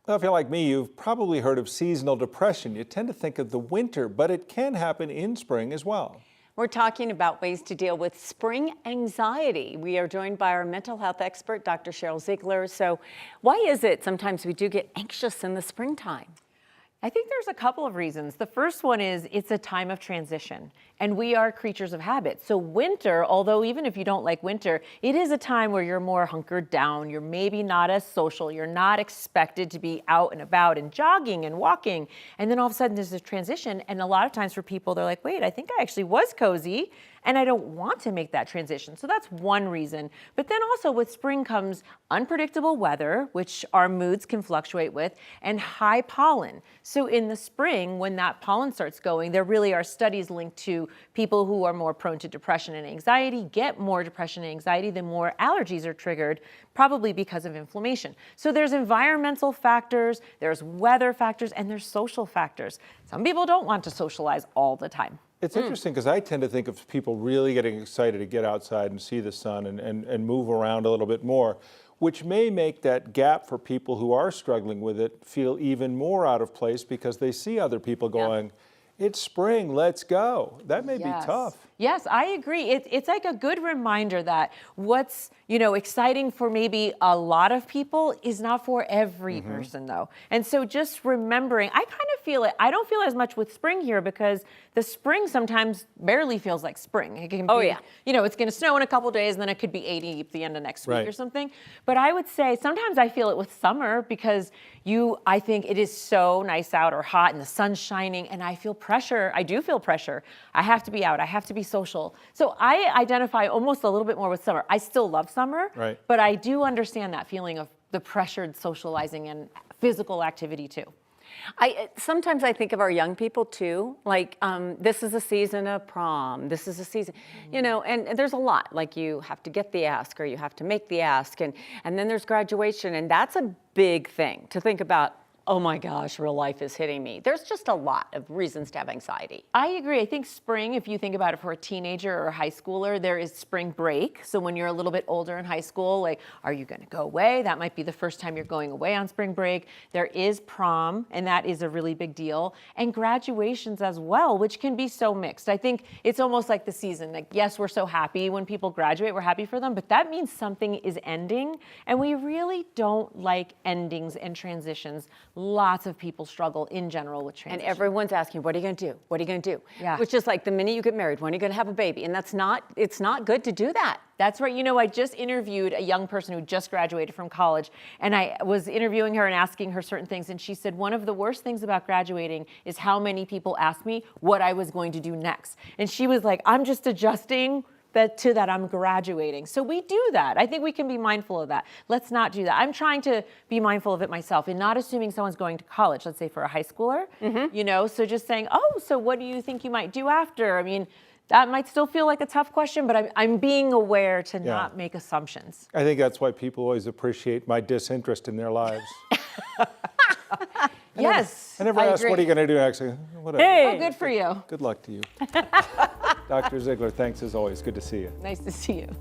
Well, if you're like me, you've probably heard of seasonal depression. You tend to think of the winter, but it can happen in spring as well. We're talking about ways to deal with spring anxiety. We are joined by our mental health expert, Dr. Sheryl Ziegler. So why is it sometimes we do get anxious in the springtime? I think there's a couple of reasons. The first one is it's a time of transition, and we are creatures of habit. So winter, although even if you don't like winter, it is a time where you're more hunkered down. You're maybe not as social. You're not expected to be out and about and jogging and walking. And then all of a sudden there's this transition. And a lot of times for people, they're like, wait, I think I actually was cozy and I don't want to make that transition. So that's one reason. But then also with spring comes unpredictable weather, which our moods can fluctuate with, and high pollen. So in the spring, when that pollen starts going, there really are studies linked to people who are more prone to depression and anxiety, get more depression and anxiety, the more allergies are triggered, probably because of inflammation. So there's environmental factors, there's weather factors, and there's social factors. Some people don't want to socialize all the time. It's interesting because I tend to think of people really getting excited to get outside and see the sun and move around a little bit more, which may make that gap for people who are struggling with it feel even more out of place because they see other people going, it's spring, let's go. That may be tough. Yes, I agree. It's like a good reminder that what's, exciting for maybe a lot of people is not for every person though. And so just remembering, I kind of feel it. I don't feel as much with spring here because the spring sometimes barely feels like spring. It can be, it's going to snow in a couple days and then it could be 80 at the end of next week or something. But I would say sometimes I feel it with summer because I think it is so nice out or hot and the sun's shining and I feel pressure. I do feel pressure. I have to be out. I have to be social. So I identify almost a little bit more with summer. I still love summer, but I do understand that feeling of the pressured socializing and physical activity too. Sometimes I think of our young people too, like this is a season of prom, this is a season, and there's a lot, like you have to get the ask or you have to make the ask, and then there's graduation, and that's a big thing to think about. Oh my gosh, real life is hitting me. There's just a lot of reasons to have anxiety. I agree. I think spring, if you think about it for a teenager or a high schooler, there is spring break. So when you're a little bit older in high school, like, are you going to go away? That might be the first time you're going away on spring break. There is prom, and that is a really big deal. And graduations as well, which can be so mixed. I think it's almost like the season. Like, yes, we're so happy when people graduate. We're happy for them, but that means something is ending. And we really don't like endings and transitions. Lots of people struggle in general with transition. And everyone's asking, what are you going to do? What are you going to do? Yeah. Which is like the minute you get married, when are you going to have a baby? And it's not good to do that. That's right. I just interviewed a young person who just graduated from college, and I was interviewing her and asking her certain things, and she said, one of the worst things about graduating is how many people asked me what I was going to do next. And she was like, I'm just adjusting to that I'm graduating. So we do that. I think we can be mindful of that. Let's not do that. I'm trying to be mindful of it myself and not assuming someone's going to college, let's say for a high schooler, so just saying, so what do you think you might do after? I mean, that might still feel like a tough question, but I'm being aware to not make assumptions. I think that's why people always appreciate my disinterest in their lives. Yes, I never ask, what are you going to do next? Whatever. Hey, good for you. Good luck to you. Dr. Ziegler, thanks as always. Good to see you. Nice to see you.